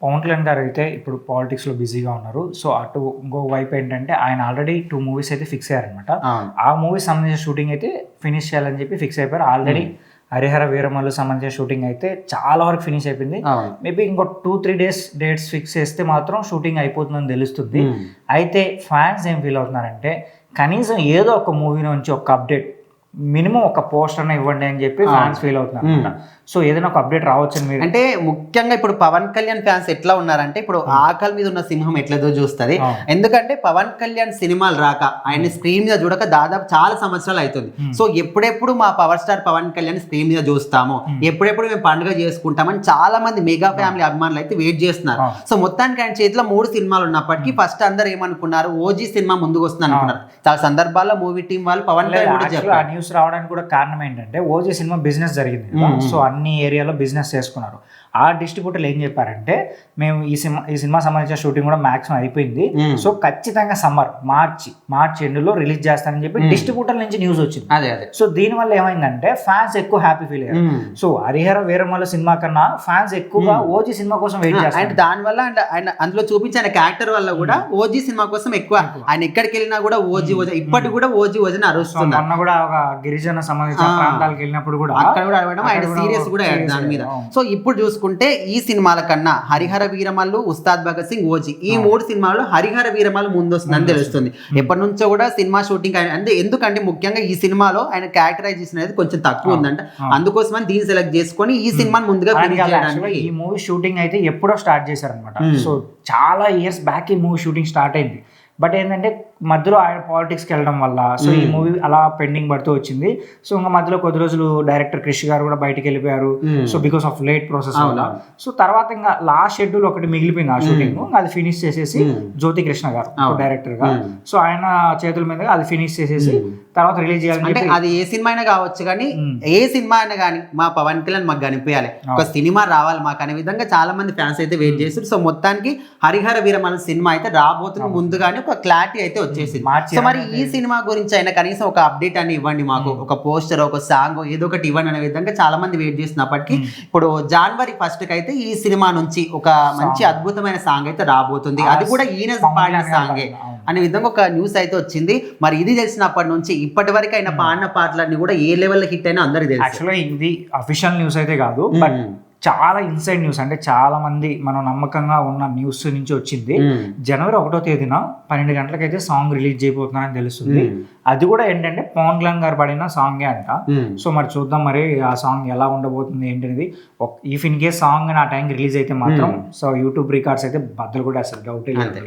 పవన్ కళ్యాణ్ గారు అయితే ఇప్పుడు పాలిటిక్స్‌లో బిజీగా ఉన్నారు. సో, అటు ఇంకో వైపు ఏంటంటే ఆయన ఆల్రెడీ 2 మూవీస్ అయితే ఫిక్స్ అయ్యారనమాట. అవును. ఆ మూవీకి సంబంధించిన షూటింగ్ అయితే ఫినిష్ చేయాలని చెప్పి ఫిక్స్ అయిపోయారు. ఆల్రెడీ 'హరిహర వీరమల్లు' సంబంధించిన షూటింగ్ అయితే చాలా వరకు ఫినిష్ అయిపోయింది. అవును. మేబీ ఇంకో 2-3 డేట్స్ ఫిక్స్ చేస్తే మాత్రం షూటింగ్ అయిపోతుందని తెలుస్తుంది. హ్మ్. అయితే ఫ్యాన్స్ ఏం ఫీల్ అవుతున్నారంటే కనీసం ఏదో ఒక మూవీ నుంచి ఒక అప్డేట్ మినిమం ఒక పోస్టర్ అన్న ఇవ్వండి అని చెప్పి ఫ్యాన్స్ ఫీల్ అవుతున్నారు. సో ఏదైనా ఒక అప్డేట్ రావచ్చని మీరు అంటే ముఖ్యంగా ఇప్పుడు పవన్ కళ్యాణ్ ఫ్యాన్స్ ఎట్లా ఉన్నారంటే ఇప్పుడు ఆకలి మీద ఉన్న సింహం ఎట్లదో చూస్తుంది. ఎందుకంటే పవన్ కళ్యాణ్ సినిమాలు రాక ఆయన స్క్రీన్ మీద చూడక దాదాపు చాలా సంవత్సరాలు అవుతుంది. సో ఎప్పుడెప్పుడు మా power star Pawan Kalyan screen మీద చూస్తాము, ఎప్పుడెప్పుడు మేము పండుగ చేసుకుంటామని చాలా మంది మెగా ఫ్యామిలీ అభిమానులు అయితే వెయిట్ చేస్తున్నారు. సో మొత్తానికి ఆయన చేతిలో 3 సినిమాలు ఉన్నప్పటికీ ఫస్ట్ అందరు ఏమనుకున్నారు, ఓజీ సినిమా ముందుకు వస్తుంది అనుకున్నారు. చాలా సందర్భాల్లో మూవీ టీం వాళ్ళు పవన్ కళ్యాణ్ కూడా చెప్పారు. న్యూస్ రావడానికి కూడా కారణం ఏంటంటే ఓజీ సినిమా బిజినెస్ జరిగింది. సో అన్ని ఏరియాలో బిజినెస్ చేసుకున్నారు. ఆ డిస్ట్రిబ్యూటర్లు ఏం చెప్పారంటే మేము ఈ సినిమా సంబంధించిన షూటింగ్ కూడా మాక్సిమం అయిపోయింది. సో ఖచ్చితంగా మార్చ్ ఎండ్లో రిలీజ్ చేస్తానని చెప్పి డిస్ట్రిబ్యూటర్ నుంచి న్యూస్ వచ్చింది. అదే సో దీనివల్ల ఏమైందంటే ఫ్యాన్స్ ఎక్కువ హ్యాపీ ఫీల్ అయ్యారు. సో 'హరిహర వీరమల్లు' సినిమా కన్నా ఫ్యాన్స్ ఎక్కువగా ఓజీ సినిమా కోసం వెయిట్ చేస్తారు. అండ్ దానివల్ల ఆయన అందులో చూపించిన క్యారెక్టర్ వల్ల కూడా ఓజీ సినిమా కోసం ఎక్కువ ఆయన ఎక్కడికి వెళ్ళినా కూడా ఓజీ ఇప్పటికి కూడా ఓజీ అరుస్తుంది. మొన్న కూడా ఒక గిరిజన సంబంధించిన ప్రాంతాలకు వెళ్ళినప్పుడు కూడా అక్కడ కూడా అడగడం, ఆయన సీరియస్ కూడా దాని మీద. సో ఇప్పుడు చూసుకుంటే ఈ సినిమాల కన్నా 'హరిహర వీరమల్లు', 'ఉస్తాద్ భగత్ సింగ్', 'ఓజీ' ఈ 3 సినిమాలు 'హరిహర వీరమల్లు' ముందు వస్తుందని తెలుస్తుంది. ఎప్పటి నుంచో కూడా సినిమా షూటింగ్ అంటే ఎందుకంటే ముఖ్యంగా ఈ సినిమాలో ఆయన క్యారెక్టరైజేషన్ అనేది కొంచెం తక్కువ ఉందంట. అందుకోసమని దీన్ని సెలెక్ట్ చేసుకొని ఈ సినిమాని ముందుగా ఈ మూవీ షూటింగ్ అయితే ఎప్పుడో స్టార్ట్ చేశారనమాట. సో చాలా ఇయర్స్ బ్యాక్ ఈ మూవీ షూటింగ్ స్టార్ట్ అయింది. బట్ ఏంటంటే మధ్యలో ఆయన పాలిటిక్స్కి వెళ్ళడం వల్ల సో ఈ మూవీ అలా పెండింగ్ పడుతూ వచ్చింది. సో ఇంకా మధ్యలో కొద్ది రోజులు డైరెక్టర్ క్రిష్ గారు కూడా బయటికి వెళ్ళిపోయారు. So because of late process వల్ల. సో తర్వాత ఇంకా లాస్ట్ షెడ్యూల్ ఒకటి మిగిలిపోయింది ఆ షూటింగ్. అది ఫినిష్ చేసేసి జ్యోతి కృష్ణ గారు డైరెక్టర్ గా, సో ఆయన చేతుల మీద అది ఫినిష్ చేసేసి తర్వాత రిలీజ్ చేయాలి. అది ఏ సినిమా అయినా కావచ్చు కానీ ఏ సినిమా అయినా కానీ మా పవన్ కళ్యాణ్ మాకు కనిపించాలి, ఒక సినిమా రావాలి మాకు అనే విధంగా చాలా మంది ఫ్యాన్స్ అయితే వెయిట్ చేస్తారు. సో మొత్తానికి 'హరిహర వీరమల్లు' సినిమా అయితే రాబోతున్న ముందుగానే ఒక క్లారిటీ అయితే వచ్చేసింది. సో మరి ఈ సినిమా గురించి అయినా కనీసం ఒక అప్డేట్ అని ఇవ్వండి మాకు, ఒక పోస్టర్, ఒక సాంగ్ ఏదో ఒకటి ఇవ్వండి అనే విధంగా చాలా మంది వెయిట్ చేస్తున్నప్పటికీ ఇప్పుడు జనవరి 1 అయితే ఈ సినిమా నుంచి ఒక మంచి అద్భుతమైన సాంగ్ అయితే రాబోతుంది. అది కూడా ఈయన పాడిన సాంగే అనే విధంగా ఒక న్యూస్ అయితే వచ్చింది. మరి ఇది తెలిసినప్పటి నుంచి ఇప్పటి వరకు అయిన పాడిన పాటలన్నీ కూడా ఏ లెవెల్ హిట్ అయినా అందరికి తెలుసు. యాక్చువల్గా ఇది అఫీషియల్ న్యూస్ అయితే కాదు, బట్ చాలా ఇన్సైడ్ న్యూస్, అంటే చాలా మంది మనం నమ్మకంగా ఉన్న న్యూస్ నుంచి వచ్చింది. జనవరి 1వ తేదీన 12 గంటలకైతే సాంగ్ రిలీజ్ చేయబోతున్నారని తెలుస్తుంది. అది కూడా ఏంటంటే పవన్ కళ్యాణ్ గారు పాడిన సాంగే అంట. సో మరి చూద్దాం మరి ఆ సాంగ్ ఎలా ఉండబోతుంది ఏంటనేది. ఇఫ్ ఇన్ కేస్ సాంగ్ ఆ టైంకి రిలీజ్ అయితే మాత్రం సో యూట్యూబ్ రికార్డ్స్ అయితే బద్దలు కూడా అసలు డౌట్ లేదు.